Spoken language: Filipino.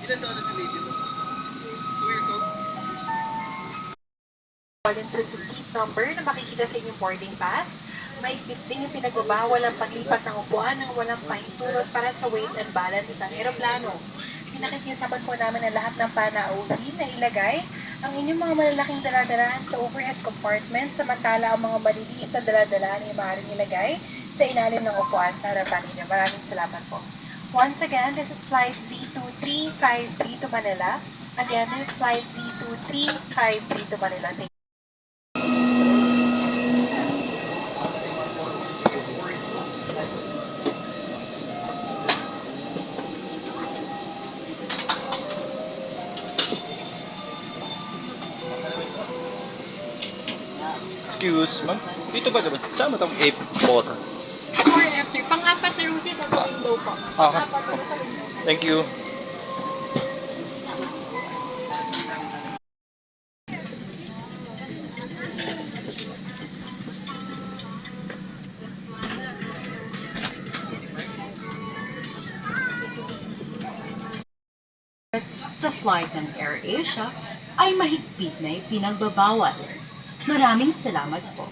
Ilan taon na si baby mo? 2 years old? So to seat number na makikita sa inyong boarding pass, maigpit din yung pinagbabawal ang paglipat ng upuan ng walang pahintulot para sa weight and balance ng eroplano. Pinakikisaban po namin ang lahat ng panauhin na ilagay ang inyong mga malalaking daladalahan sa overhead compartment, samantala ang mga maliliit na daladalahan ay maaaring ilagay sa ilalim ng upuan sa harapan ninyo. Maraming salamat po. Once again, this is flight Z2353 to Manila. Again, this is flight Z2353 to Manila. Thank you. Excuse, ma'am. Dito ba naman? Saan mo itong A4? 4F, sir. Pang-apat na row, sir, nasa window po. Okay. Pang-apat po nasa window. Thank you. Sa flight ng AirAsia ay mahigpit na ipinagbabawal. Maraming salamat po.